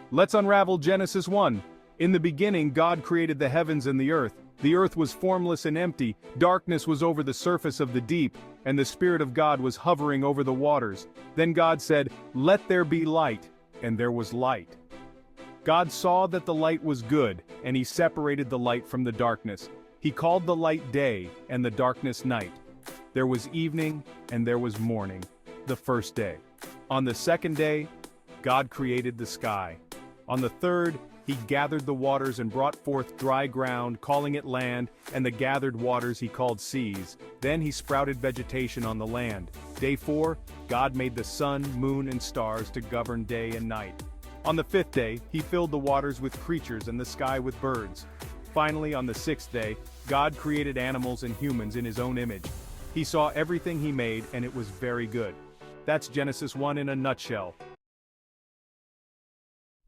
Let's unravel Genesis 1. In the beginning, God created the heavens and the earth. The earth was formless and empty, darkness was over the surface of the deep, and the Spirit of God was hovering over the waters. Then God said, "Let there be light," and there was light. God saw that the light was good, and he separated the light from the darkness. He called the light day, and the darkness night. There was evening, and there was morning, the first day. On the second day, God created the sky. On the third, he gathered the waters and brought forth dry ground, calling it land, and the gathered waters he called seas. Then he sprouted vegetation on the land. Day 4, God made the sun, moon, and stars to govern day and night. On the fifth day, he filled the waters with creatures and the sky with birds. Finally, on the sixth day, God created animals and humans in his own image. He saw everything he made, and it was very good. That's Genesis 1 in a nutshell.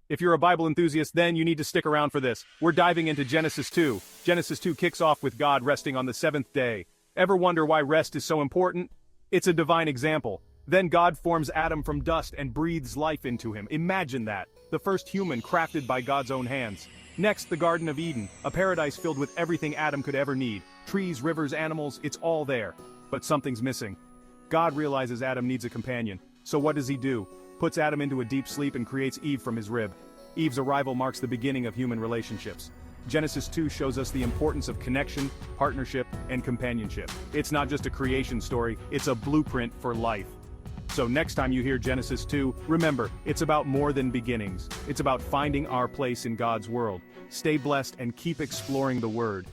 If you're a Bible enthusiast, then you need to stick around for this. We're diving into Genesis 2. Genesis 2 kicks off with God resting on the seventh day. Ever wonder why rest is so important? It's a divine example. Then God forms Adam from dust and breathes life into him. Imagine that. The first human crafted by God's own hands. Next, the Garden of Eden, a paradise filled with everything Adam could ever need. Trees, rivers, animals, it's all there. But something's missing. God realizes Adam needs a companion. So what does he do? Puts Adam into a deep sleep and creates Eve from his rib. Eve's arrival marks the beginning of human relationships. Genesis 2 shows us the importance of connection, partnership, and companionship. It's not just a creation story, it's a blueprint for life. So next time you hear Genesis 2, remember, it's about more than beginnings. It's about finding our place in God's world. Stay blessed and keep exploring the Word.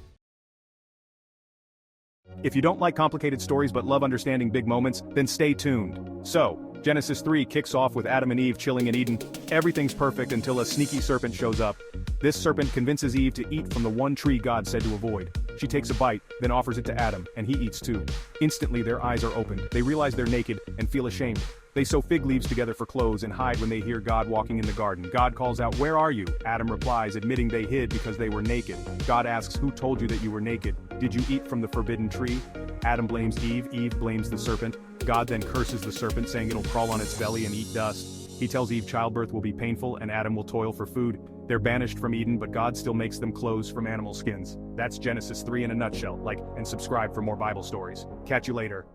If you don't like complicated stories but love understanding big moments, then stay tuned. So, Genesis 3 kicks off with Adam and Eve chilling in Eden. Everything's perfect until a sneaky serpent shows up. This serpent convinces Eve to eat from the one tree God said to avoid. She takes a bite, then offers it to Adam, and he eats too. Instantly their eyes are opened. They realize they're naked and feel ashamed. They sew fig leaves together for clothes and hide when they hear God walking in the garden. God calls out, "Where are you?" Adam replies, admitting they hid because they were naked. God asks, "Who told you that you were naked? Did you eat from the forbidden tree?" Adam blames Eve, Eve blames the serpent. God then curses the serpent, saying it'll crawl on its belly and eat dust. He tells Eve childbirth will be painful and Adam will toil for food. They're banished from Eden, but God still makes them clothes from animal skins. That's Genesis 3 in a nutshell. Like and subscribe for more Bible stories. Catch you later.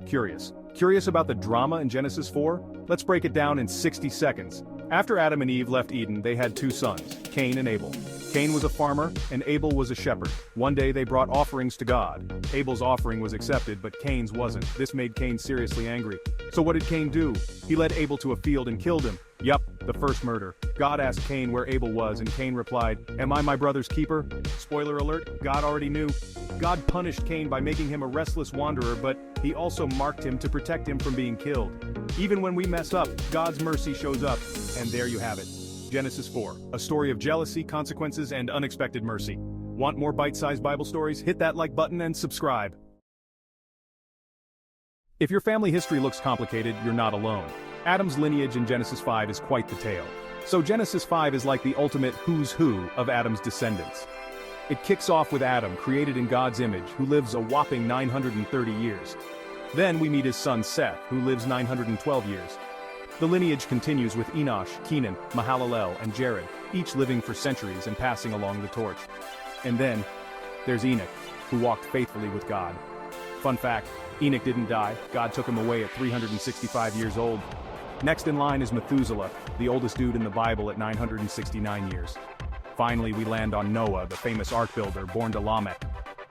Curious about the drama in Genesis 4? Let's break it down in 60 seconds. After Adam and Eve left Eden, they had two sons, Cain and Abel. Cain was a farmer, and Abel was a shepherd. One day they brought offerings to God. Abel's offering was accepted, but Cain's wasn't. This made Cain seriously angry. So what did Cain do? He led Abel to a field and killed him. Yup, the first murder. God asked Cain where Abel was, and Cain replied, "Am I my brother's keeper?" Spoiler alert, God already knew. God punished Cain by making him a restless wanderer, but he also marked him to protect him from being killed. Even when we mess up, God's mercy shows up, and there you have it. Genesis 4, a story of jealousy, consequences, and unexpected mercy. Want more bite-sized Bible stories? Hit that like button and subscribe. If your family history looks complicated, you're not alone. Adam's lineage in Genesis 5 is quite the tale. So Genesis 5 is like the ultimate who's who of Adam's descendants. It kicks off with Adam, created in God's image, who lives a whopping 930 years. Then we meet his son Seth, who lives 912 years. The lineage continues with Enosh, Kenan, Mahalalel, and Jared, each living for centuries and passing along the torch. And then, there's Enoch, who walked faithfully with God. Fun fact, Enoch didn't die, God took him away at 365 years old. Next in line is Methuselah, the oldest dude in the Bible at 969 years. Finally, we land on Noah, the famous ark builder, born to Lamech.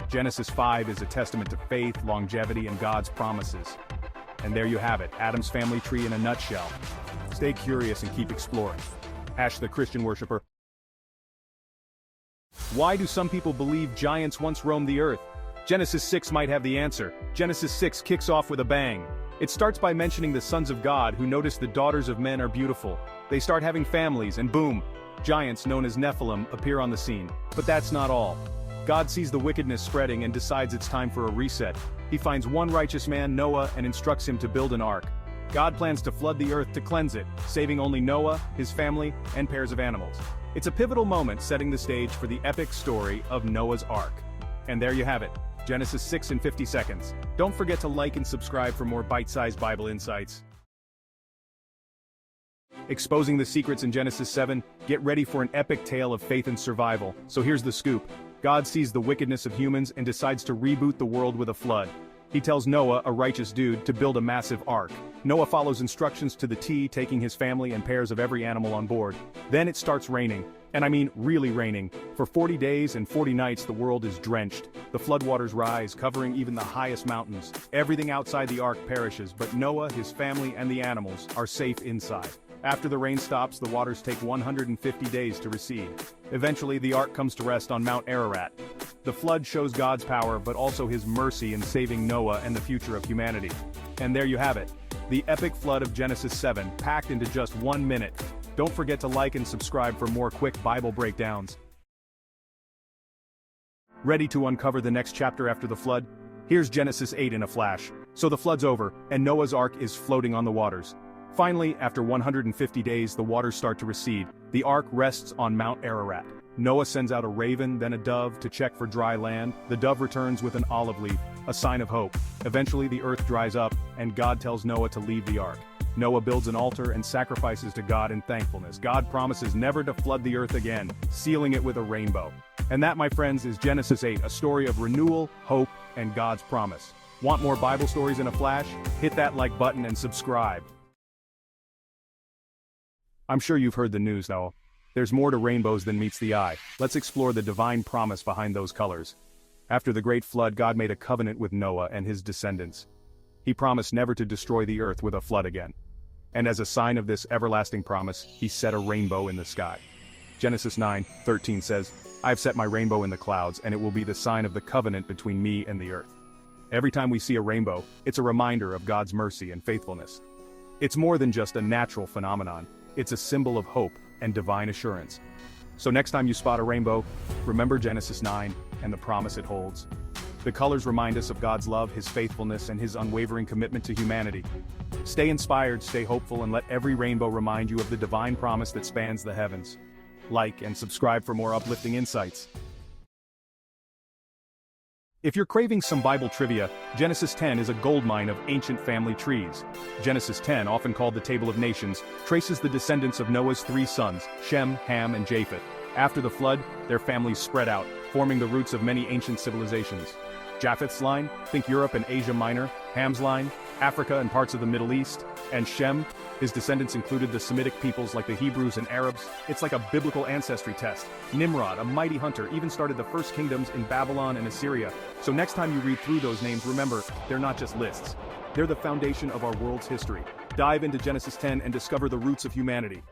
Genesis 5 is a testament to faith, longevity, and God's promises. And there you have it, Adam's family tree in a nutshell. Stay curious and keep exploring. Ash the Christian worshiper. Why do some people believe giants once roamed the earth? Genesis 6 might have the answer. Genesis 6 kicks off with a bang. It starts by mentioning the sons of God who notice the daughters of men are beautiful. They start having families, and boom, giants known as Nephilim appear on the scene. But that's not all. God sees the wickedness spreading and decides it's time for a reset. He finds one righteous man, Noah, and instructs him to build an ark. God plans to flood the earth to cleanse it, saving only Noah, his family, and pairs of animals. It's a pivotal moment setting the stage for the epic story of Noah's Ark. And there you have it, Genesis 6 in 50 seconds. Don't forget to like and subscribe for more bite-sized Bible insights. exposing the secrets in Genesis 7, get ready for an epic tale of faith and survival. So here's the scoop. God sees the wickedness of humans and decides to reboot the world with a flood. He tells Noah, a righteous dude, to build a massive ark. Noah follows instructions to the T, taking his family and pairs of every animal on board. Then it starts raining. And I mean really raining. For 40 days and 40 nights the world is drenched. The floodwaters rise, covering even the highest mountains. Everything outside the ark perishes, but Noah, his family, and the animals are safe inside. After the rain stops, the waters take 150 days to recede. Eventually, the ark comes to rest on Mount Ararat. The flood shows God's power, but also his mercy in saving Noah and the future of humanity. And there you have it. The epic flood of Genesis 7, packed into just 1 minute. Don't forget to like and subscribe for more quick Bible breakdowns. Ready to uncover the next chapter after the flood? Here's Genesis 8 in a flash. So the flood's over, and Noah's ark is floating on the waters. Finally, after 150 days, the waters start to recede. The ark rests on Mount Ararat. Noah sends out a raven, then a dove, to check for dry land. The dove returns with an olive leaf, a sign of hope. Eventually, the earth dries up, and God tells Noah to leave the ark. Noah builds an altar and sacrifices to God in thankfulness. God promises never to flood the earth again, sealing it with a rainbow. And that, my friends, is Genesis 8, a story of renewal, hope, and God's promise. Want more Bible stories in a flash? Hit that like button and subscribe. I'm sure you've heard the news though. There's more to rainbows than meets the eye. Let's explore the divine promise behind those colors. After the great flood, God made a covenant with Noah and his descendants. He promised never to destroy the earth with a flood again. And as a sign of this everlasting promise, he set a rainbow in the sky. Genesis 9:13 says, "I have set my rainbow in the clouds, and it will be the sign of the covenant between me and the earth." Every time we see a rainbow, it's a reminder of God's mercy and faithfulness. It's more than just a natural phenomenon. It's a symbol of hope and divine assurance. So next time you spot a rainbow, remember Genesis 9 and the promise it holds. The colors remind us of God's love, his faithfulness, and his unwavering commitment to humanity. Stay inspired, stay hopeful, and let every rainbow remind you of the divine promise that spans the heavens. Like and subscribe for more uplifting insights. If you're craving some Bible trivia, Genesis 10 is a goldmine of ancient family trees. Genesis 10, often called the Table of Nations, traces the descendants of Noah's 3 sons, Shem, Ham, and Japheth. After the flood, their families spread out, forming the roots of many ancient civilizations. Japheth's line, think Europe and Asia Minor. Ham's line, Africa and parts of the Middle East. And Shem, his descendants included the Semitic peoples like the Hebrews and Arabs. It's like a biblical ancestry test. Nimrod, a mighty hunter, even started the first kingdoms in Babylon and Assyria. So next time you read through those names, remember, they're not just lists. They're the foundation of our world's history. Dive into Genesis 10 and discover the roots of humanity.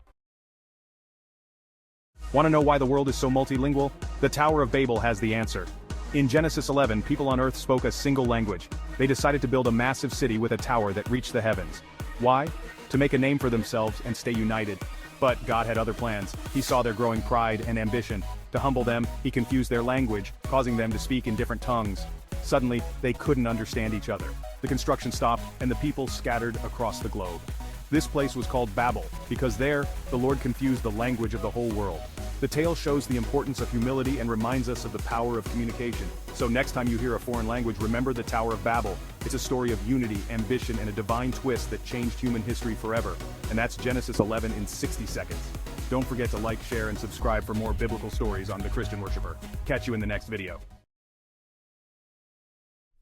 Want to know why the world is so multilingual? The Tower of Babel has the answer. In Genesis 11, people on Earth spoke a single language. They decided to build a massive city with a tower that reached the heavens. Why? To make a name for themselves and stay united. But God had other plans. He saw their growing pride and ambition. To humble them, he confused their language, causing them to speak in different tongues. Suddenly, they couldn't understand each other. The construction stopped, and the people scattered across the globe. This place was called Babel, because there, the Lord confused the language of the whole world. The tale shows the importance of humility and reminds us of the power of communication. So next time you hear a foreign language, remember the Tower of Babel. It's a story of unity, ambition, and a divine twist that changed human history forever. And that's Genesis 11 in 60 seconds. Don't forget to like, share, and subscribe for more biblical stories on The Christian Worshipper. Catch you in the next video.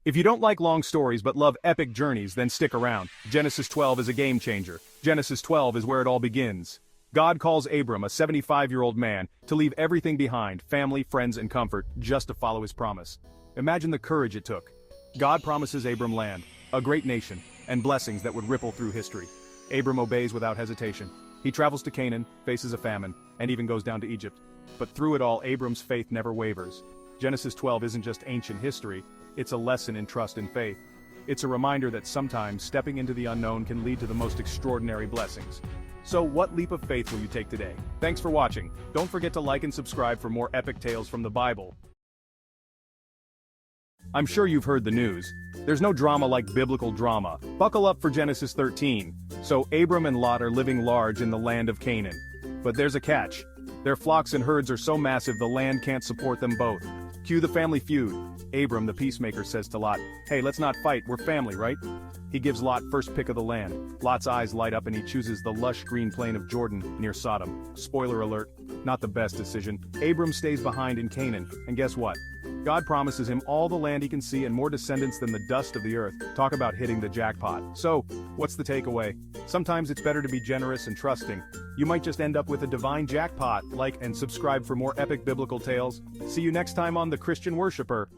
If you don't like long stories but love epic journeys, then stick around. Genesis 12 is a game changer. Genesis 12 is where it all begins. God calls Abram, a 75-year-old man, to leave everything behind, family, friends, and comfort, just to follow his promise. Imagine the courage it took. God promises Abram land, a great nation, and blessings that would ripple through history. Abram obeys without hesitation. He travels to Canaan, faces a famine, and even goes down to Egypt. But through it all, Abram's faith never wavers. Genesis 12 isn't just ancient history, it's a lesson in trust and faith. It's a reminder that sometimes stepping into the unknown can lead to the most extraordinary blessings. So what leap of faith will you take today? Thanks for watching. Don't forget to like and subscribe for more epic tales from the Bible. I'm sure you've heard the news. There's no drama like biblical drama. Buckle up for Genesis 13. So Abram and Lot are living large in the land of Canaan. But there's a catch. Their flocks and herds are so massive the land can't support them both. Cue the family feud. Abram, the peacemaker, says to Lot, "Hey, let's not fight, we're family, right?" He gives Lot first pick of the land. Lot's eyes light up and he chooses the lush green plain of Jordan, near Sodom. Spoiler alert, not the best decision. Abram stays behind in Canaan, and guess what? God promises him all the land he can see and more descendants than the dust of the earth. Talk about hitting the jackpot. So, what's the takeaway? Sometimes it's better to be generous and trusting. You might just end up with a divine jackpot. Like and subscribe for more epic biblical tales. See you next time on The Christian Worshipper.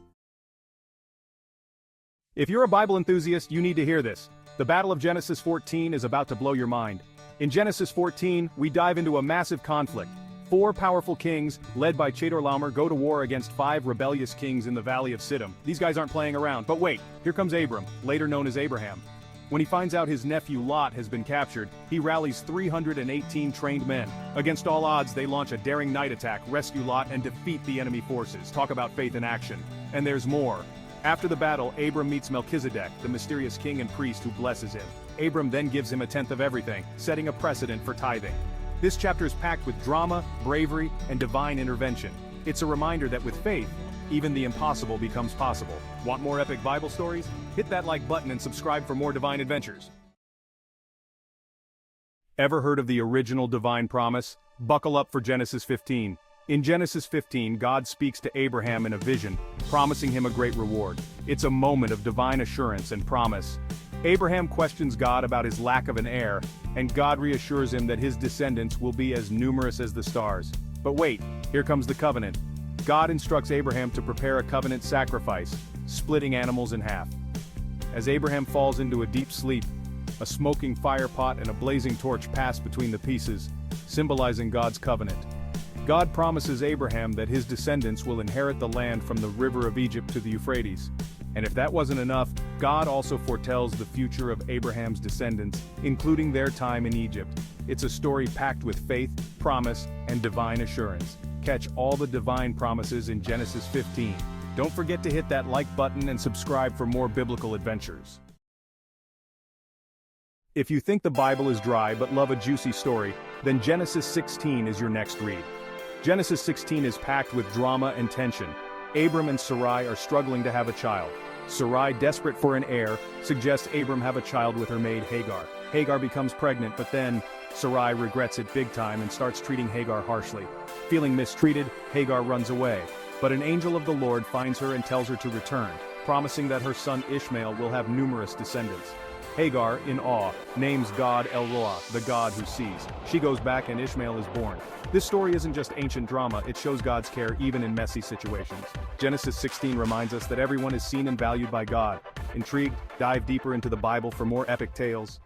If you're a Bible enthusiast, you need to hear this. The Battle of Genesis 14 is about to blow your mind. In Genesis 14, we dive into a massive conflict. 4 powerful kings, led by Chedorlaomer, go to war against 5 rebellious kings in the Valley of Siddim. These guys aren't playing around, but wait, here comes Abram, later known as Abraham. When he finds out his nephew Lot has been captured, he rallies 318 trained men. Against all odds, they launch a daring night attack, rescue Lot, and defeat the enemy forces. Talk about faith in action. And there's more. After the battle, Abram meets Melchizedek, the mysterious king and priest who blesses him. Abram then gives him a tenth of everything, setting a precedent for tithing. This chapter is packed with drama, bravery, and divine intervention. It's a reminder that with faith, even the impossible becomes possible. Want more epic Bible stories? Hit that like button and subscribe for more divine adventures. Ever heard of the original divine promise? Buckle up for Genesis 15. In Genesis 15, God speaks to Abraham in a vision, promising him a great reward. It's a moment of divine assurance and promise. Abraham questions God about his lack of an heir, and God reassures him that his descendants will be as numerous as the stars. But wait, here comes the covenant. God instructs Abraham to prepare a covenant sacrifice, splitting animals in half. As Abraham falls into a deep sleep, a smoking fire pot and a blazing torch pass between the pieces, symbolizing God's covenant. God promises Abraham that his descendants will inherit the land from the river of Egypt to the Euphrates. And if that wasn't enough, God also foretells the future of Abraham's descendants, including their time in Egypt. It's a story packed with faith, promise, and divine assurance. Catch all the divine promises in Genesis 15. Don't forget to hit that like button and subscribe for more biblical adventures. If you think the Bible is dry but love a juicy story, then Genesis 16 is your next read. Genesis 16 is packed with drama and tension. Abram and Sarai are struggling to have a child. Sarai, desperate for an heir, suggests Abram have a child with her maid Hagar. Hagar becomes pregnant, but then Sarai regrets it big time and starts treating Hagar harshly. Feeling mistreated, Hagar runs away. But an angel of the Lord finds her and tells her to return, promising that her son Ishmael will have numerous descendants. Hagar, in awe, names God El Roi, the God who sees. She goes back and Ishmael is born. This story isn't just ancient drama, it shows God's care even in messy situations. Genesis 16 reminds us that everyone is seen and valued by God. Intrigued? Dive deeper into the Bible for more epic tales.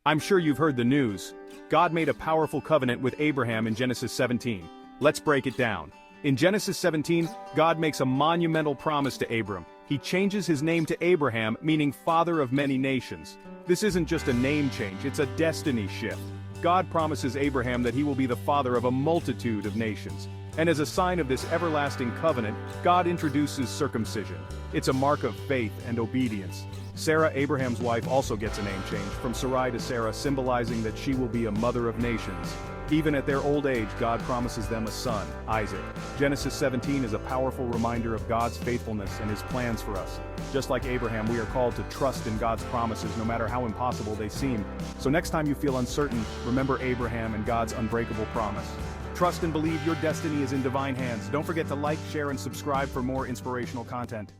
I'm sure you've heard the news. God made a powerful covenant with Abraham in Genesis 17. Let's break it down. In Genesis 17, God makes a monumental promise to Abram. He changes his name to Abraham, meaning father of many nations. This isn't just a name change, it's a destiny shift. God promises Abraham that he will be the father of a multitude of nations. And as a sign of this everlasting covenant, God introduces circumcision. It's a mark of faith and obedience. Sarah, Abraham's wife, also gets a name change, from Sarai to Sarah, symbolizing that she will be a mother of nations. Even at their old age, God promises them a son, Isaac. Genesis 17 is a powerful reminder of God's faithfulness and his plans for us. Just like Abraham, we are called to trust in God's promises no matter how impossible they seem. So next time you feel uncertain, remember Abraham and God's unbreakable promise. Trust and believe your destiny is in divine hands. Don't forget to like, share, and subscribe for more inspirational content.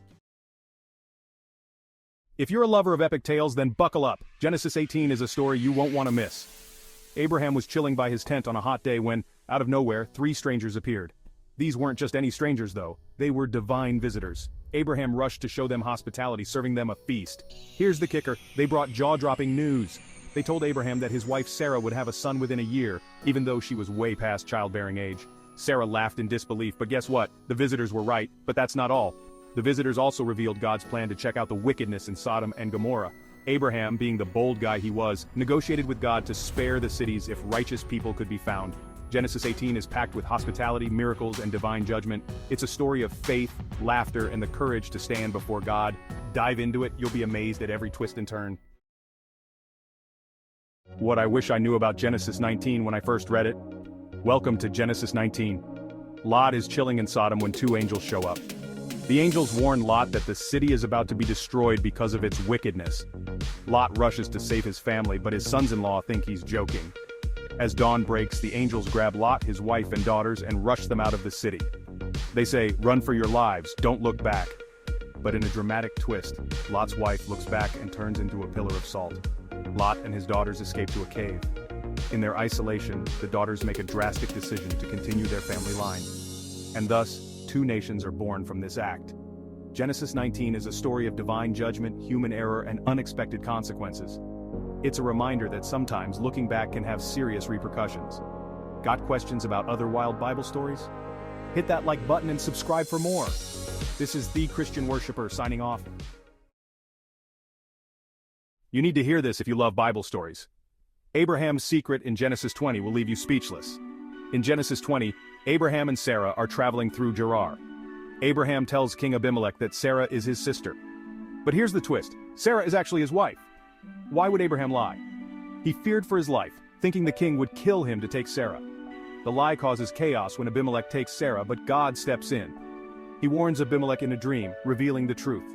If you're a lover of epic tales, then buckle up. Genesis 18 is a story you won't want to miss. Abraham was chilling by his tent on a hot day when, out of nowhere, 3 strangers appeared. These weren't just any strangers though, they were divine visitors. Abraham rushed to show them hospitality, serving them a feast. Here's the kicker, they brought jaw-dropping news. They told Abraham that his wife Sarah would have a son within a year, even though she was way past childbearing age. Sarah laughed in disbelief, but guess what? The visitors were right, but that's not all. The visitors also revealed God's plan to check out the wickedness in Sodom and Gomorrah. Abraham, being the bold guy he was, negotiated with God to spare the cities if righteous people could be found. Genesis 18 is packed with hospitality, miracles, and divine judgment. It's a story of faith, laughter, and the courage to stand before God. Dive into it, you'll be amazed at every twist and turn. What I wish I knew about Genesis 19 when I first read it. Welcome to Genesis 19. Lot is chilling in Sodom when two angels show up. The angels warn Lot that the city is about to be destroyed because of its wickedness. Lot rushes to save his family, but his sons-in-law think he's joking. As dawn breaks, the angels grab Lot, his wife and daughters, and rush them out of the city. They say, "Run for your lives, don't look back." But in a dramatic twist, Lot's wife looks back and turns into a pillar of salt. Lot and his daughters escape to a cave. In their isolation, the daughters make a drastic decision to continue their family line. And thus, two nations are born from this act. Genesis 19 is a story of divine judgment, human error, and unexpected consequences. It's a reminder that sometimes looking back can have serious repercussions. Got questions about other wild Bible stories? Hit that like button and subscribe for more. This is The Christian Worshipper signing off. You need to hear this if you love Bible stories. Abraham's secret in Genesis 20 will leave you speechless. In Genesis 20, Abraham and Sarah are traveling through Gerar. Abraham tells King Abimelech that Sarah is his sister. But here's the twist: Sarah is actually his wife. Why would Abraham lie? He feared for his life, thinking the king would kill him to take Sarah. The lie causes chaos when Abimelech takes Sarah, but God steps in. He warns Abimelech in a dream, revealing the truth.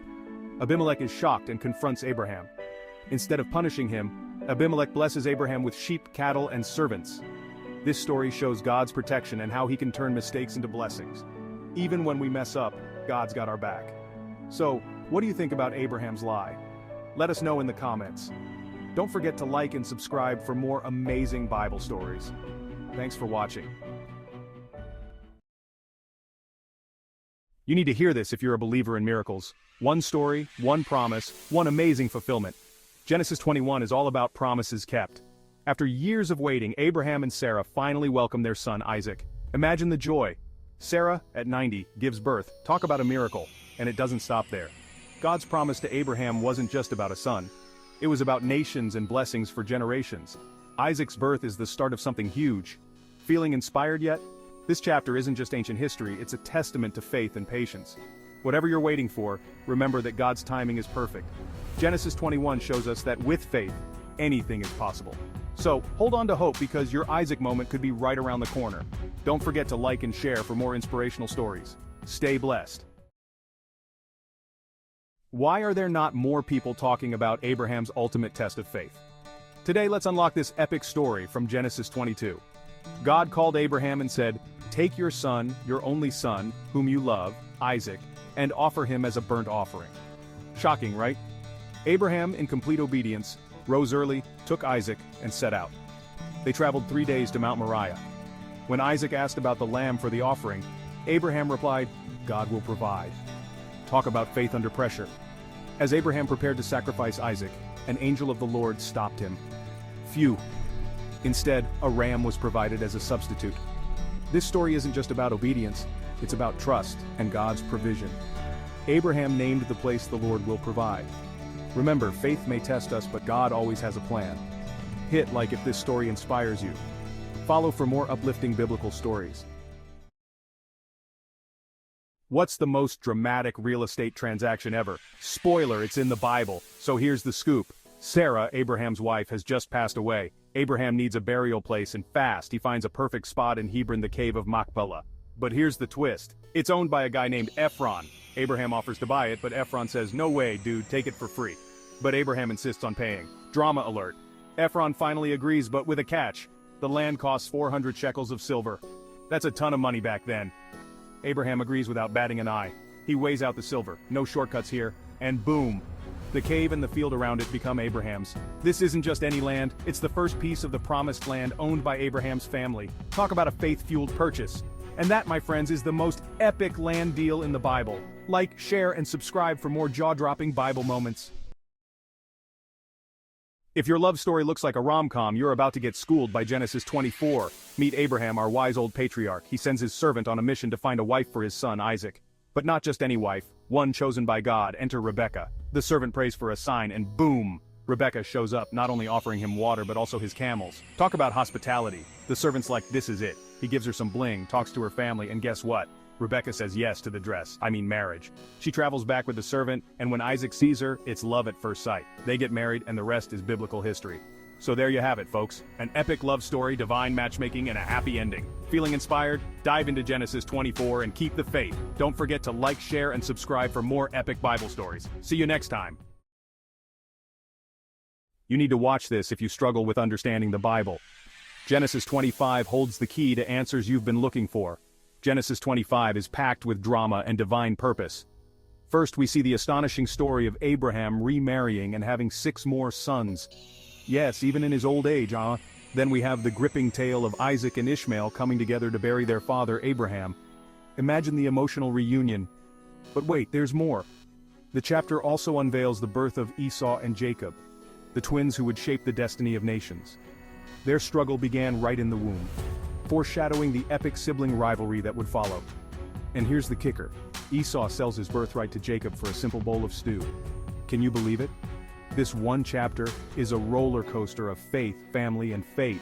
Abimelech is shocked and confronts Abraham. Instead of punishing him, Abimelech blesses Abraham with sheep, cattle, and servants. This story shows God's protection and how he can turn mistakes into blessings. Even when we mess up, God's got our back. So, what do you think about Abraham's lie? Let us know in the comments. Don't forget to like and subscribe for more amazing Bible stories. Thanks for watching. You need to hear this if you're a believer in miracles. One story, one promise, one amazing fulfillment. Genesis 21 is all about promises kept. After years of waiting, Abraham and Sarah finally welcome their son Isaac. Imagine the joy. Sarah, at 90, gives birth. Talk about a miracle. And it doesn't stop there. God's promise to Abraham wasn't just about a son. It was about nations and blessings for generations. Isaac's birth is the start of something huge. Feeling inspired yet? This chapter isn't just ancient history, it's a testament to faith and patience. Whatever you're waiting for, remember that God's timing is perfect. Genesis 21 shows us that with faith, anything is possible. So, hold on to hope because your Isaac moment could be right around the corner. Don't forget to like and share for more inspirational stories. Stay blessed. Why are there not more people talking about Abraham's ultimate test of faith? Today let's unlock this epic story from Genesis 22. God called Abraham and said, "Take your son, your only son, whom you love, Isaac, and offer him as a burnt offering." Shocking, right? Abraham, in complete obedience, rose early, took Isaac, and set out. They traveled 3 days to Mount Moriah. When Isaac asked about the lamb for the offering, Abraham replied, "God will provide." Talk about faith under pressure. As Abraham prepared to sacrifice Isaac, an angel of the Lord stopped him. Phew. Instead, a ram was provided as a substitute. This story isn't just about obedience, it's about trust and God's provision. Abraham named the place the Lord will provide. Remember, faith may test us, but God always has a plan. Hit like if this story inspires you. Follow for more uplifting biblical stories. What's the most dramatic real estate transaction ever? Spoiler, it's in the Bible, so here's the scoop. Sarah, Abraham's wife, has just passed away. Abraham needs a burial place and fast. He finds a perfect spot in Hebron, the cave of Machpelah. But here's the twist. It's owned by a guy named Ephron. Abraham offers to buy it, but Ephron says, "No way, dude, take it for free." But Abraham insists on paying. Drama alert. Ephron finally agrees, but with a catch. The land costs 400 shekels of silver. That's a ton of money back then. Abraham agrees without batting an eye. He weighs out the silver, no shortcuts here, and boom! The cave and the field around it become Abraham's. This isn't just any land, it's the first piece of the promised land owned by Abraham's family. Talk about a faith-fueled purchase. And that, my friends, is the most epic land deal in the Bible. Like, share, and subscribe for more jaw-dropping Bible moments. If your love story looks like a rom-com, you're about to get schooled by Genesis 24. Meet Abraham, our wise old patriarch. He sends his servant on a mission to find a wife for his son, Isaac. But not just any wife, one chosen by God. Enter Rebekah. The servant prays for a sign, and boom! Rebekah shows up, not only offering him water but also his camels. Talk about hospitality. The servant's like, "This is it." He gives her some bling, talks to her family, and guess what? Rebekah says yes to the dress, marriage. She travels back with the servant, and when Isaac sees her, it's love at first sight. They get married, and the rest is biblical history. So there you have it, folks. An epic love story, divine matchmaking, and a happy ending. Feeling inspired? Dive into Genesis 24 and keep the faith. Don't forget to like, share, and subscribe for more epic Bible stories. See you next time. You need to watch this if you struggle with understanding the Bible. Genesis 25 holds the key to answers you've been looking for. Genesis 25 is packed with drama and divine purpose. First, we see the astonishing story of Abraham remarrying and having 6 more sons. Yes, even in his old age, Then we have the gripping tale of Isaac and Ishmael coming together to bury their father Abraham. Imagine the emotional reunion. But wait, there's more. The chapter also unveils the birth of Esau and Jacob, the twins who would shape the destiny of nations. Their struggle began right in the womb, foreshadowing the epic sibling rivalry that would follow. And here's the kicker. Esau sells his birthright to Jacob for a simple bowl of stew. Can you believe it? This one chapter is a roller coaster of faith, family, and fate.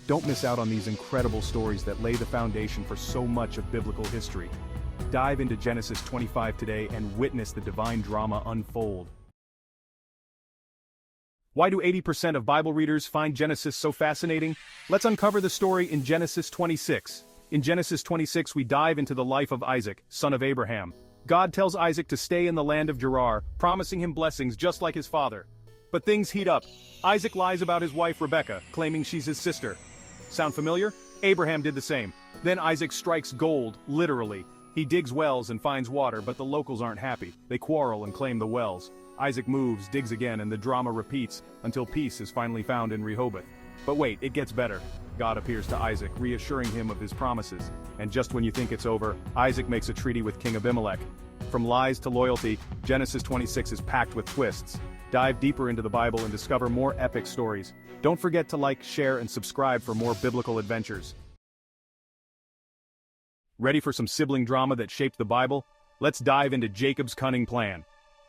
Don't miss out on these incredible stories that lay the foundation for so much of biblical history. Dive into Genesis 25 today and witness the divine drama unfold. Why do 80% of Bible readers find Genesis so fascinating? Let's uncover the story in Genesis 26. In Genesis 26 we dive into the life of Isaac, son of Abraham. God tells Isaac to stay in the land of Gerar, promising him blessings just like his father. But things heat up. Isaac lies about his wife Rebekah, claiming she's his sister. Sound familiar? Abraham did the same. Then Isaac strikes gold, literally. He digs wells and finds water, but the locals aren't happy. They quarrel and claim the wells. Isaac moves, digs again, and the drama repeats until peace is finally found in Rehoboth. But wait, it gets better. God appears to Isaac, reassuring him of his promises. And just when you think it's over, Isaac makes a treaty with King Abimelech. From lies to loyalty, Genesis 26 is packed with twists. Dive deeper into the Bible and discover more epic stories. Don't forget to like, share, and subscribe for more biblical adventures. Ready for some sibling drama that shaped the Bible? Let's dive into Jacob's cunning plan.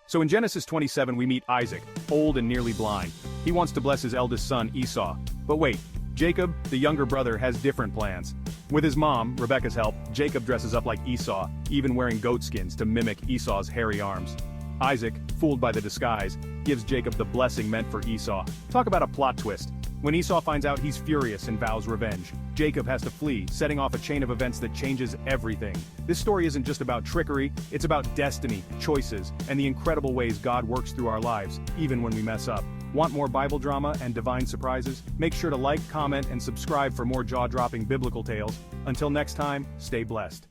So in Genesis 27 we meet Isaac, old and nearly blind. He wants to bless his eldest son, Esau. But wait, Jacob, the younger brother, has different plans. With his mom, Rebekah's help, Jacob dresses up like Esau, even wearing goat skins to mimic Esau's hairy arms. Isaac, fooled by the disguise, gives Jacob the blessing meant for Esau. Talk about a plot twist. When Esau finds out, he's furious and vows revenge. Jacob has to flee, setting off a chain of events that changes everything. This story isn't just about trickery, it's about destiny, choices, and the incredible ways God works through our lives, even when we mess up. Want more Bible drama and divine surprises? Make sure to like, comment, and subscribe for more jaw-dropping biblical tales. Until next time, stay blessed.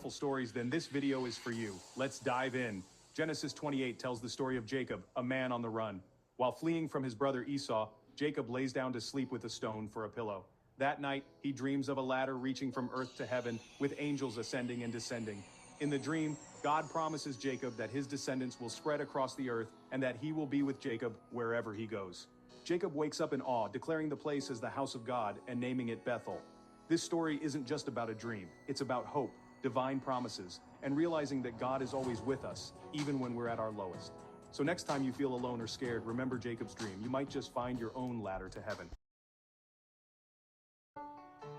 Stories, then this video is for you. Let's dive in. Genesis 28 tells the story of Jacob, a man on the run. While fleeing from his brother Esau, Jacob lays down to sleep with a stone for a pillow. That night, he dreams of a ladder reaching from earth to heaven, with angels ascending and descending. In the dream, God promises Jacob that his descendants will spread across the earth and that he will be with Jacob wherever he goes. Jacob wakes up in awe, declaring the place as the house of God and naming it Bethel. This story isn't just about a dream, it's about hope, divine promises, and realizing that God is always with us, even when we're at our lowest. So next time you feel alone or scared, remember Jacob's dream. You might just find your own ladder to heaven.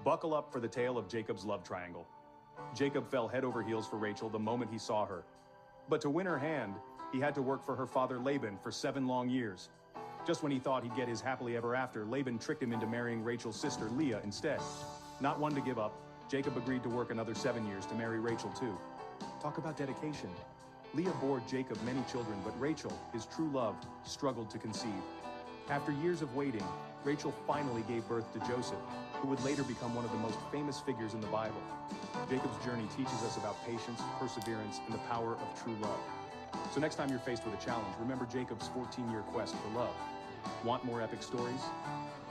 Buckle up for the tale of Jacob's love triangle. Jacob fell head over heels for Rachel the moment he saw her. But to win her hand, he had to work for her father Laban for 7 long years. Just when he thought he'd get his happily ever after, Laban tricked him into marrying Rachel's sister Leah instead. Not one to give up, Jacob agreed to work another 7 years to marry Rachel too. Talk about dedication. Leah bore Jacob many children, but Rachel, his true love, struggled to conceive. After years of waiting, Rachel finally gave birth to Joseph, who would later become one of the most famous figures in the Bible. Jacob's journey teaches us about patience, perseverance, and the power of true love. So next time you're faced with a challenge, remember Jacob's 14-year quest for love. Want more epic stories?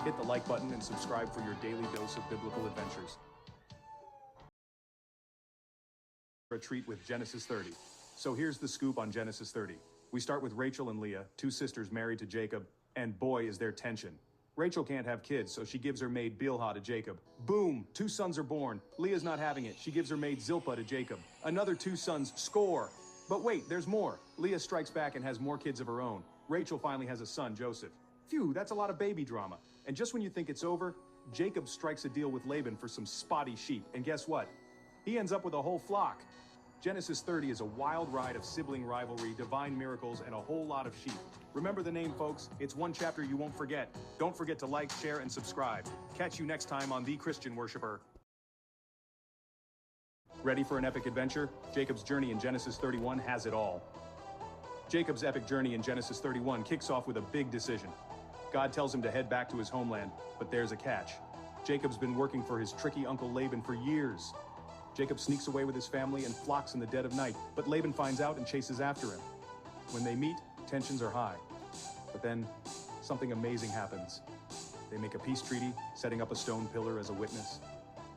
Hit the like button and subscribe for your daily dose of biblical adventures. A treat with Genesis 30. So here's the scoop on Genesis 30. We start with Rachel and Leah, 2 sisters married to Jacob, and boy is there tension. Rachel can't have kids, so she gives her maid Bilhah to Jacob. Boom! 2 sons are born. Leah's not having it. She gives her maid Zilpah to Jacob. Another 2 sons score. But wait, there's more. Leah strikes back and has more kids of her own. Rachel finally has a son, Joseph. Phew, that's a lot of baby drama. And just when you think it's over, Jacob strikes a deal with Laban for some spotty sheep. And guess what? He ends up with a whole flock. Genesis 30 is a wild ride of sibling rivalry, divine miracles, and a whole lot of sheep. Remember the name, folks. It's one chapter you won't forget. Don't forget to like, share, and subscribe. Catch you next time on The Christian Worshipper. Ready for an epic adventure? Jacob's journey in Genesis 31 has it all. Jacob's epic journey in Genesis 31 kicks off with a big decision. God tells him to head back to his homeland, but there's a catch. Jacob's been working for his tricky uncle Laban for years. Jacob sneaks away with his family and flocks in the dead of night, but Laban finds out and chases after him. When they meet, tensions are high. But then, something amazing happens. They make a peace treaty, setting up a stone pillar as a witness.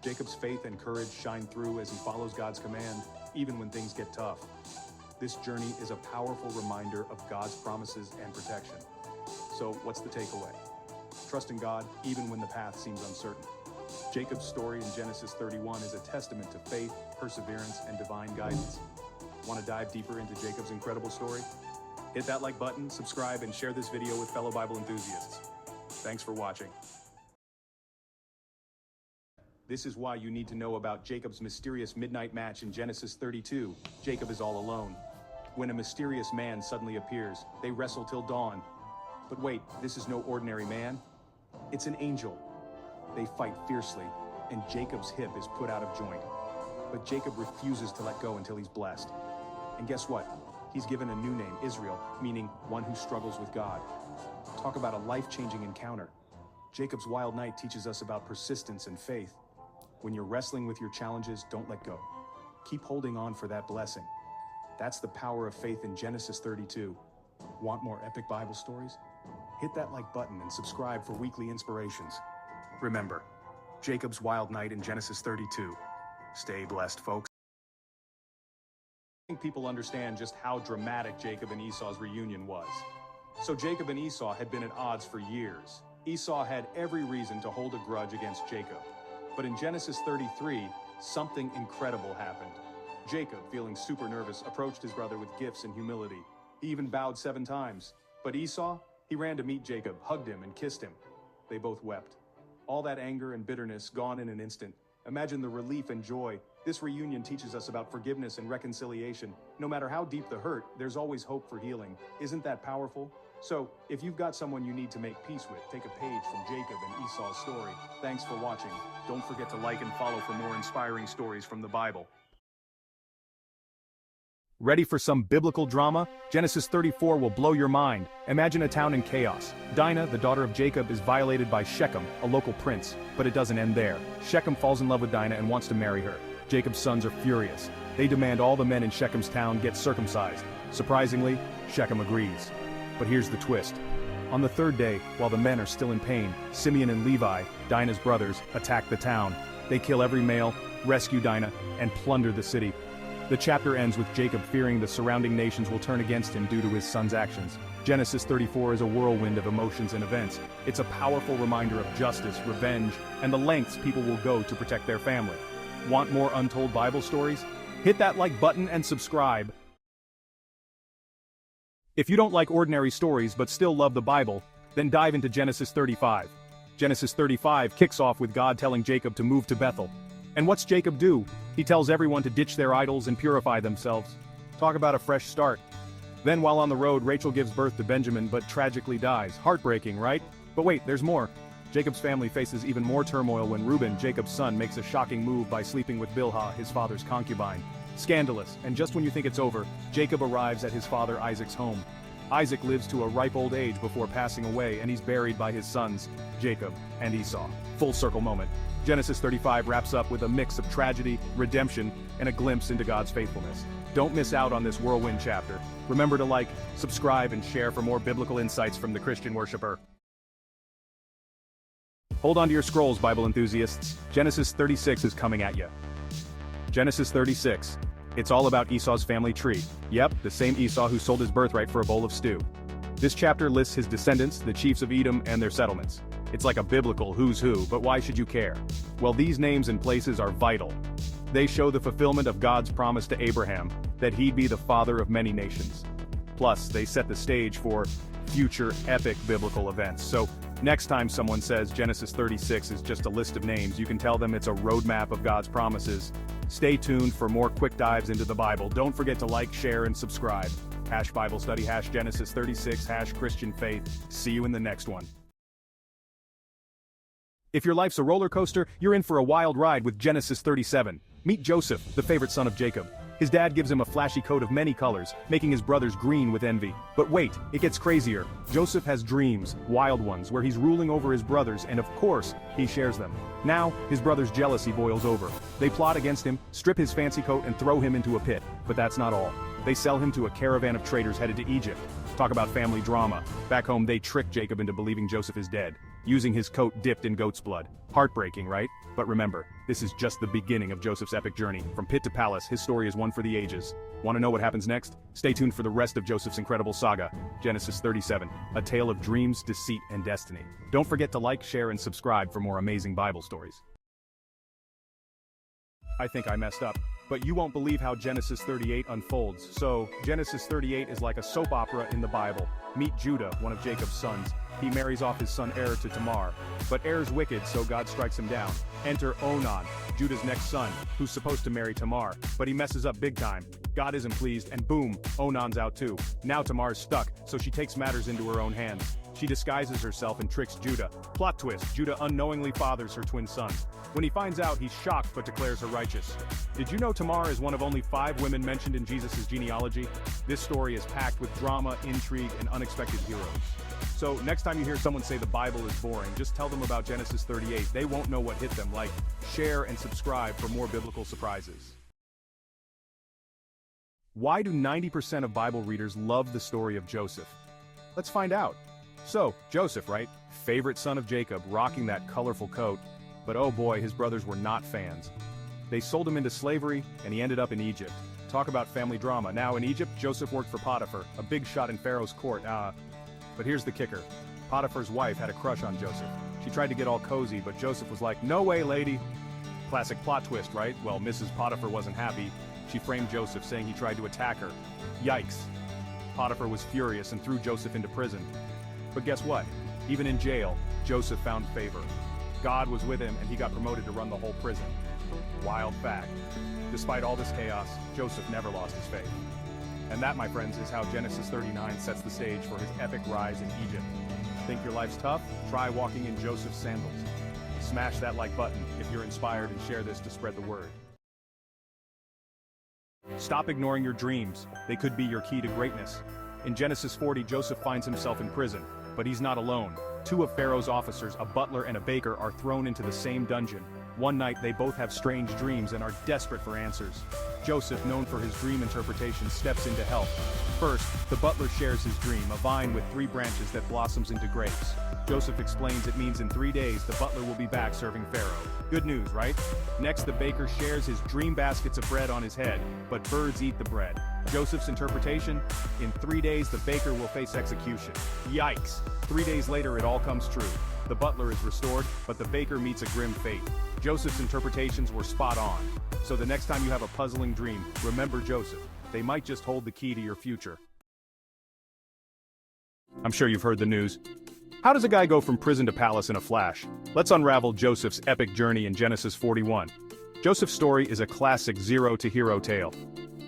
Jacob's faith and courage shine through as he follows God's command, even when things get tough. This journey is a powerful reminder of God's promises and protection. So, what's the takeaway? Trust in God, even when the path seems uncertain. Jacob's story in Genesis 31 is a testament to faith, perseverance, and divine guidance. Want to dive deeper into Jacob's incredible story? Hit that like button, subscribe, and share this video with fellow Bible enthusiasts. Thanks for watching. This is why you need to know about Jacob's mysterious midnight match in Genesis 32. Jacob is all alone. When a mysterious man suddenly appears, they wrestle till dawn. But wait, this is no ordinary man. It's an angel. They fight fiercely, and Jacob's hip is put out of joint. But Jacob refuses to let go until he's blessed. And guess what? He's given a new name, Israel, meaning one who struggles with God. Talk about a life-changing encounter. Jacob's wild night teaches us about persistence and faith. When you're wrestling with your challenges, don't let go. Keep holding on for that blessing. That's the power of faith in Genesis 32. Want more epic Bible stories? Hit that like button and subscribe for weekly inspirations. Remember, Jacob's wild night in Genesis 32. Stay blessed, folks. I think people understand just how dramatic Jacob and Esau's reunion was. So Jacob and Esau had been at odds for years. Esau had every reason to hold a grudge against Jacob. But in Genesis 33, something incredible happened. Jacob, feeling super nervous, approached his brother with gifts and humility. He even bowed 7 times. But Esau, he ran to meet Jacob, hugged him, and kissed him. They both wept. All that anger and bitterness gone in an instant. Imagine the relief and joy. This reunion teaches us about forgiveness and reconciliation. No matter how deep the hurt, there's always hope for healing. Isn't that powerful? So, if you've got someone you need to make peace with, take a page from Jacob and Esau's story. Thanks for watching. Don't forget to like and follow for more inspiring stories from the Bible. Ready for some biblical drama? Genesis 34 will blow your mind. Imagine a town in chaos. Dinah, the daughter of Jacob, is violated by Shechem, a local prince. But it doesn't end there. Shechem falls in love with Dinah and wants to marry her. Jacob's sons are furious. They demand all the men in Shechem's town get circumcised. Surprisingly, Shechem agrees. But here's the twist. On the 3rd day, while the men are still in pain, Simeon and Levi, Dinah's brothers, attack the town. They kill every male, rescue Dinah, and plunder the city. The chapter ends with Jacob fearing the surrounding nations will turn against him due to his son's actions. Genesis 34 is a whirlwind of emotions and events. It's a powerful reminder of justice, revenge, and the lengths people will go to protect their family. Want more untold Bible stories? Hit that like button and subscribe. If you don't like ordinary stories but still love the Bible, then dive into Genesis 35. Genesis 35 kicks off with God telling Jacob to move to Bethel. And what's Jacob do? He tells everyone to ditch their idols and purify themselves. Talk about a fresh start. Then while on the road, Rachel gives birth to Benjamin but tragically dies. Heartbreaking, right? But wait, there's more. Jacob's family faces even more turmoil when Reuben, Jacob's son, makes a shocking move by sleeping with Bilhah, his father's concubine. Scandalous, and just when you think it's over, Jacob arrives at his father Isaac's home. Isaac lives to a ripe old age before passing away, and he's buried by his sons, Jacob and Esau. Full circle moment. Genesis 35 wraps up with a mix of tragedy, redemption, and a glimpse into God's faithfulness. Don't miss out on this whirlwind chapter. Remember to like, subscribe, and share for more biblical insights from the Christian Worshipper. Hold on to your scrolls, Bible enthusiasts. Genesis 36 is coming at you. Genesis 36. It's all about Esau's family tree. Yep, the same Esau who sold his birthright for a bowl of stew. This chapter lists his descendants, the chiefs of Edom, and their settlements. It's like a biblical who's who, but why should you care? Well, these names and places are vital. They show the fulfillment of God's promise to Abraham, that he'd be the father of many nations. Plus, they set the stage for future epic biblical events. So, next time someone says Genesis 36 is just a list of names, you can tell them it's a roadmap of God's promises. Stay tuned for more quick dives into the Bible. Don't forget to like, share, and subscribe. #Bible study, #Genesis 36, #Christian faith. See you in the next one. If your life's a roller coaster, you're in for a wild ride with Genesis 37. Meet Joseph, the favorite son of Jacob. His dad gives him a flashy coat of many colors, making his brothers green with envy. But wait, it gets crazier. Joseph has dreams, wild ones, where he's ruling over his brothers, and of course, he shares them. Now, his brothers' jealousy boils over. They plot against him, strip his fancy coat, and throw him into a pit. But that's not all. They sell him to a caravan of traders headed to Egypt. Talk about family drama. Back home, they trick Jacob into believing Joseph is dead, using his coat dipped in goat's blood. Heartbreaking, right? But remember, this is just the beginning of Joseph's epic journey. From pit to palace, his story is one for the ages. Want to know what happens next? Stay tuned for the rest of Joseph's incredible saga, Genesis 37, a tale of dreams, deceit, and destiny. Don't forget to like, share, and subscribe for more amazing Bible stories. I think I messed up, but you won't believe how Genesis 38 unfolds. So, Genesis 38 is like a soap opera in the Bible. Meet Judah, one of Jacob's sons. He marries off his son Er to Tamar. But Er's wicked, so God strikes him down. Enter Onan, Judah's next son, who's supposed to marry Tamar, but he messes up big time. God isn't pleased, and boom, Onan's out too. Now Tamar's stuck, so she takes matters into her own hands. She disguises herself and tricks Judah. Plot twist, Judah unknowingly fathers her twin son. When he finds out, he's shocked but declares her righteous. Did you know Tamar is one of only 5 women mentioned in Jesus' genealogy? This story is packed with drama, intrigue, and unexpected heroes. So next time you hear someone say the Bible is boring, just tell them about Genesis 38. They won't know what hit them. Like, share, and subscribe for more biblical surprises. Why do 90% of Bible readers love the story of Joseph? Let's find out. So, Joseph, right? Favorite son of Jacob, rocking that colorful coat. But oh boy, his brothers were not fans. They sold him into slavery, and he ended up in Egypt. Talk about family drama. Now in Egypt, Joseph worked for Potiphar, a big shot in Pharaoh's court. But here's the kicker. Potiphar's wife had a crush on Joseph. She tried to get all cozy, but Joseph was like, "No way, lady." Classic plot twist, right? Well, Mrs. Potiphar wasn't happy. She framed Joseph, saying he tried to attack her. Yikes. Potiphar was furious and threw Joseph into prison. But guess what? Even in jail, Joseph found favor. God was with him, and he got promoted to run the whole prison. Wild fact. Despite all this chaos, Joseph never lost his faith. And that, my friends, is how Genesis 39 sets the stage for his epic rise in Egypt. Think your life's tough? Try walking in Joseph's sandals. Smash that like button if you're inspired, and share this to spread the word. Stop ignoring your dreams. They could be your key to greatness. In Genesis 40, Joseph finds himself in prison, but he's not alone. 2 of Pharaoh's officers, a butler and a baker, are thrown into the same dungeon. One night, they both have strange dreams and are desperate for answers. Joseph, known for his dream interpretation, steps in to help. First, the butler shares his dream, a vine with 3 branches that blossoms into grapes. Joseph explains it means in 3 days the butler will be back serving Pharaoh. Good news, right? Next, the baker shares his dream baskets of bread on his head, but birds eat the bread. Joseph's interpretation? In 3 days the baker will face execution. Yikes! 3 days later it all comes true. The butler is restored, but the baker meets a grim fate. Joseph's interpretations were spot on. So the next time you have a puzzling dream, remember Joseph. They might just hold the key to your future. I'm sure you've heard the news. How does a guy go from prison to palace in a flash? Let's unravel Joseph's epic journey in Genesis 41. Joseph's story is a classic zero-to-hero tale.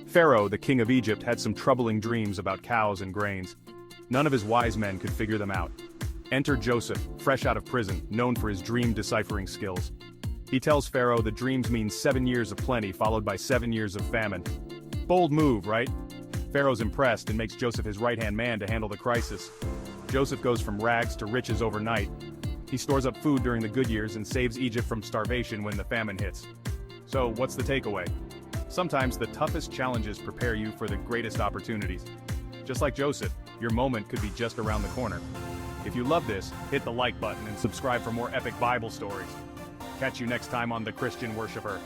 Pharaoh, the king of Egypt, had some troubling dreams about cows and grains. None of his wise men could figure them out. Enter Joseph, fresh out of prison, known for his dream-deciphering skills. He tells Pharaoh the dreams mean 7 years of plenty followed by 7 years of famine. Bold move, right? Pharaoh's impressed and makes Joseph his right-hand man to handle the crisis. Joseph goes from rags to riches overnight. He stores up food during the good years and saves Egypt from starvation when the famine hits. So, what's the takeaway? Sometimes the toughest challenges prepare you for the greatest opportunities. Just like Joseph, your moment could be just around the corner. If you love this, hit the like button and subscribe for more epic Bible stories. Catch you next time on The Christian Worshipper.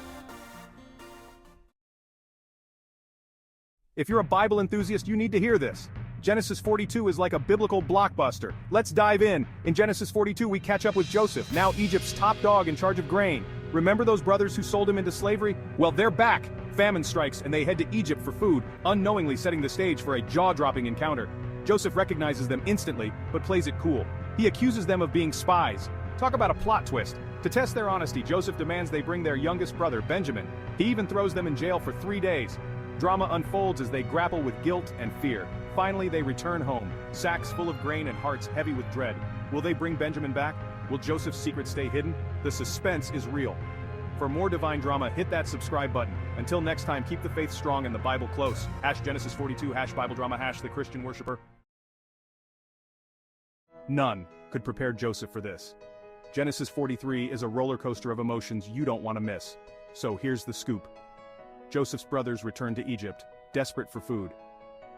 If you're a Bible enthusiast, you need to hear this. Genesis 42 is like a biblical blockbuster. Let's dive in. In Genesis 42, we catch up with Joseph, now Egypt's top dog in charge of grain. Remember those brothers who sold him into slavery? Well, they're back. Famine strikes and they head to Egypt for food, unknowingly setting the stage for a jaw-dropping encounter. Joseph recognizes them instantly, but plays it cool. He accuses them of being spies. Talk about a plot twist. To test their honesty, Joseph demands they bring their youngest brother, Benjamin. He even throws them in jail for 3 days. Drama unfolds as they grapple with guilt and fear. Finally, they return home, sacks full of grain and hearts heavy with dread. Will they bring Benjamin back? Will Joseph's secret stay hidden? The suspense is real. For more divine drama, hit that subscribe button. Until next time, keep the faith strong and the Bible close. Genesis 42, Bible drama, the Christian worshiper. None could prepare Joseph for this. Genesis 43 is a roller coaster of emotions you don't want to miss. So here's the scoop. Joseph's brothers return to Egypt, desperate for food.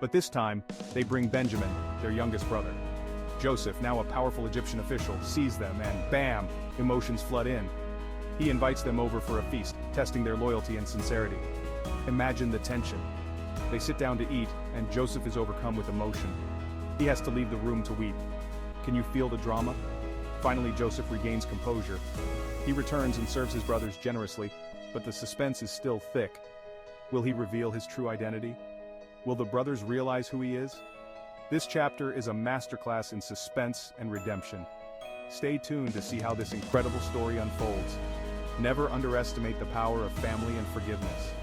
But this time, they bring Benjamin, their youngest brother. Joseph, now a powerful Egyptian official, sees them and bam, emotions flood in. He invites them over for a feast, testing their loyalty and sincerity. Imagine the tension. They sit down to eat, and Joseph is overcome with emotion. He has to leave the room to weep. Can you feel the drama? Finally, Joseph regains composure. He returns and serves his brothers generously, but the suspense is still thick. Will he reveal his true identity? Will the brothers realize who he is? This chapter is a masterclass in suspense and redemption. Stay tuned to see how this incredible story unfolds. Never underestimate the power of family and forgiveness.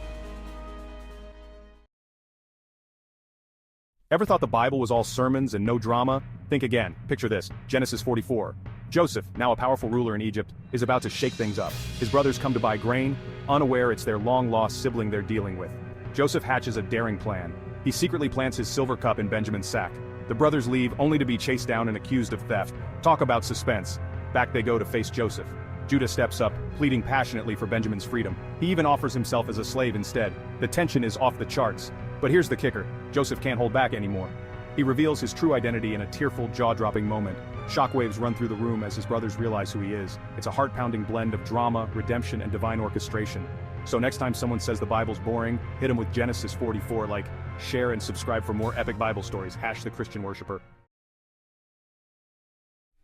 Ever thought the Bible was all sermons and no drama? Think again. Picture this. Genesis 44. Joseph, now a powerful ruler in Egypt, is about to shake things up. His brothers come to buy grain, unaware it's their long-lost sibling they're dealing with. Joseph hatches a daring plan. He secretly plants his silver cup in Benjamin's sack. The brothers leave, only to be chased down and accused of theft. Talk about suspense. Back they go to face Joseph. Judah steps up, pleading passionately for Benjamin's freedom. He even offers himself as a slave instead. The tension is off the charts. But here's the kicker. Joseph can't hold back anymore. He reveals his true identity in a tearful, jaw-dropping moment. Shockwaves run through the room as his brothers realize who he is. It's a heart-pounding blend of drama, redemption, and divine orchestration. So next time someone says the Bible's boring, hit them with Genesis 44, like, share and subscribe for more epic Bible stories. The Christian worshiper.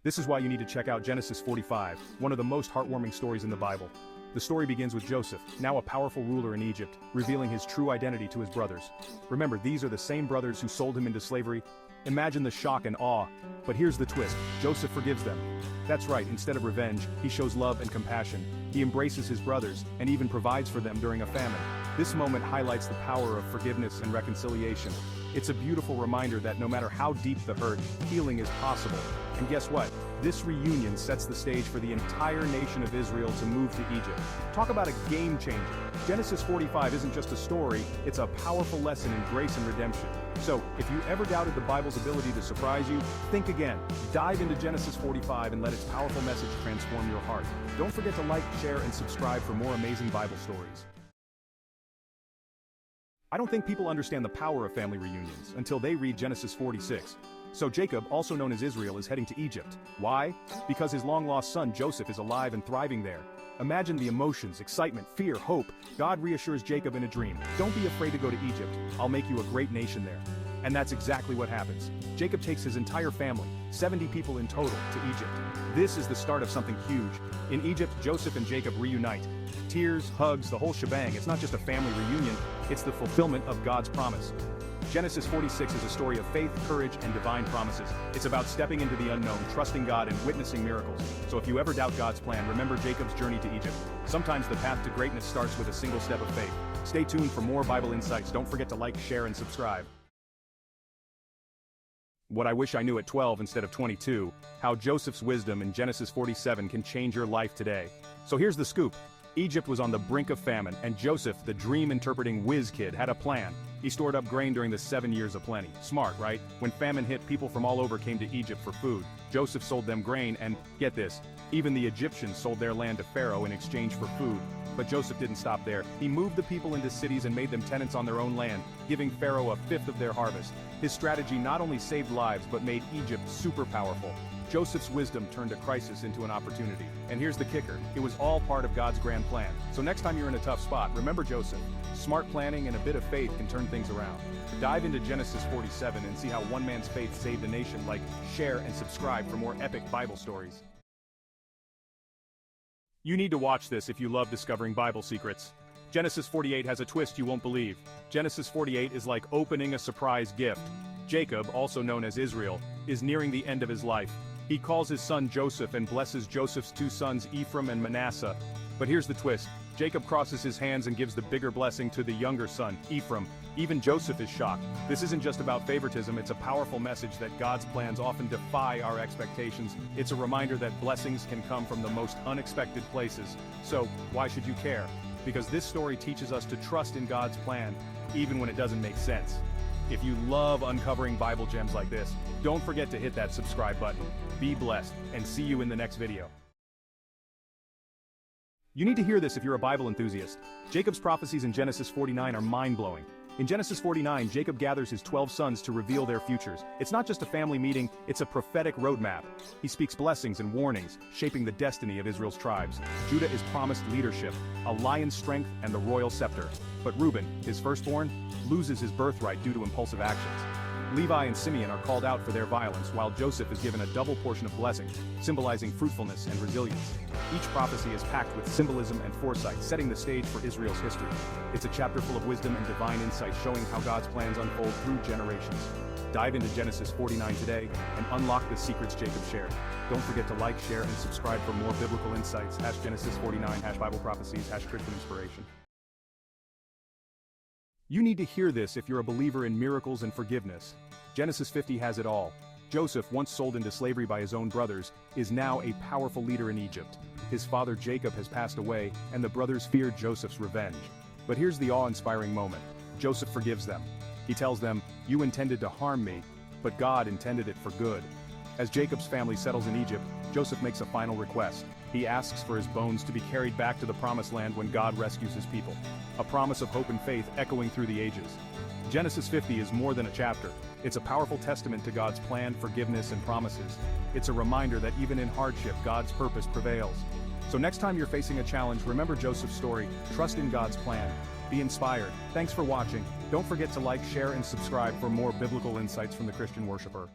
This is why you need to check out Genesis 45, one of the most heartwarming stories in the Bible. The story begins with Joseph, now a powerful ruler in Egypt, revealing his true identity to his brothers. Remember, these are the same brothers who sold him into slavery. Imagine the shock and awe. But here's the twist. Joseph forgives them. That's right, instead of revenge, he shows love and compassion. He embraces his brothers, and even provides for them during a famine. This moment highlights the power of forgiveness and reconciliation. It's a beautiful reminder that no matter how deep the hurt, healing is possible. And guess what? This reunion sets the stage for the entire nation of Israel to move to Egypt. Talk about a game changer. Genesis 45 isn't just a story, it's a powerful lesson in grace and redemption. So, if you ever doubted the Bible's ability to surprise you, think again. Dive into Genesis 45 and let its powerful message transform your heart. Don't forget to like, share, and subscribe for more amazing Bible stories. I don't think people understand the power of family reunions until they read Genesis 46. So Jacob, also known as Israel, is heading to Egypt. Why? Because his long-lost son Joseph is alive and thriving there. Imagine the emotions, excitement, fear, hope. God reassures Jacob in a dream. Don't be afraid to go to Egypt. I'll make you a great nation there. And that's exactly what happens. Jacob takes his entire family, 70 people in total, to Egypt. This is the start of something huge. In Egypt, Joseph and Jacob reunite. Tears, hugs, the whole shebang. It's not just a family reunion, it's the fulfillment of God's promise. Genesis 46 is a story of faith, courage, and divine promises. It's about stepping into the unknown, trusting God, and witnessing miracles. So if you ever doubt God's plan, remember Jacob's journey to Egypt. Sometimes the path to greatness starts with a single step of faith. Stay tuned for more Bible insights. Don't forget to like, share, and subscribe. What I wish I knew at 12 instead of 22, how Joseph's wisdom in Genesis 47 can change your life today. So here's the scoop. Egypt was on the brink of famine, and Joseph, the dream-interpreting whiz kid, had a plan. He stored up grain during the 7 years of plenty. Smart, right? When famine hit, people from all over came to Egypt for food. Joseph sold them grain, and, get this, even the Egyptians sold their land to Pharaoh in exchange for food. But Joseph didn't stop there. He moved the people into cities and made them tenants on their own land, giving Pharaoh a fifth of their harvest. His strategy not only saved lives, but made Egypt super powerful. Joseph's wisdom turned a crisis into an opportunity. And here's the kicker. It was all part of God's grand plan. So next time you're in a tough spot, remember Joseph. Smart planning and a bit of faith can turn things around. Dive into Genesis 47 and see how one man's faith saved a nation. Like, share, and subscribe for more epic Bible stories. You need to watch this if you love discovering Bible secrets. Genesis 48 has a twist you won't believe. Genesis 48 is like opening a surprise gift. Jacob, also known as Israel, is nearing the end of his life. He calls his son Joseph and blesses Joseph's two sons Ephraim and Manasseh. But here's the twist. Jacob crosses his hands and gives the bigger blessing to the younger son, Ephraim. Even Joseph is shocked. This isn't just about favoritism, it's a powerful message that God's plans often defy our expectations. It's a reminder that blessings can come from the most unexpected places. So, why should you care? Because this story teaches us to trust in God's plan, even when it doesn't make sense. If you love uncovering Bible gems like this, don't forget to hit that subscribe button. Be blessed, and see you in the next video. You need to hear this if you're a Bible enthusiast. Jacob's prophecies in Genesis 49 are mind-blowing. In Genesis 49, Jacob gathers his 12 sons to reveal their futures. It's not just a family meeting, it's a prophetic roadmap. He speaks blessings and warnings, shaping the destiny of Israel's tribes. Judah is promised leadership, a lion's strength, and the royal scepter. But Reuben, his firstborn, loses his birthright due to impulsive actions. Levi and Simeon are called out for their violence, while Joseph is given a double portion of blessing, symbolizing fruitfulness and resilience. Each prophecy is packed with symbolism and foresight, setting the stage for Israel's history. It's a chapter full of wisdom and divine insight, showing how God's plans unfold through generations. Dive into Genesis 49 today and unlock the secrets Jacob shared. Don't forget to like, share, and subscribe for more biblical insights. Genesis 49, Bible prophecies, Christian inspiration. You need to hear this if you're a believer in miracles and forgiveness. Genesis 50 has it all. Joseph, once sold into slavery by his own brothers, is now a powerful leader in Egypt. His father Jacob has passed away, and the brothers fear Joseph's revenge. But here's the awe-inspiring moment. Joseph forgives them. He tells them, "You intended to harm me, but God intended it for good." As Jacob's family settles in Egypt, Joseph makes a final request. He asks for his bones to be carried back to the promised land when God rescues his people. A promise of hope and faith echoing through the ages. Genesis 50 is more than a chapter. It's a powerful testament to God's plan, forgiveness, and promises. It's a reminder that even in hardship, God's purpose prevails. So next time you're facing a challenge, remember Joseph's story, trust in God's plan. Be inspired. Thanks for watching. Don't forget to like, share, and subscribe for more biblical insights from the Christian worshiper.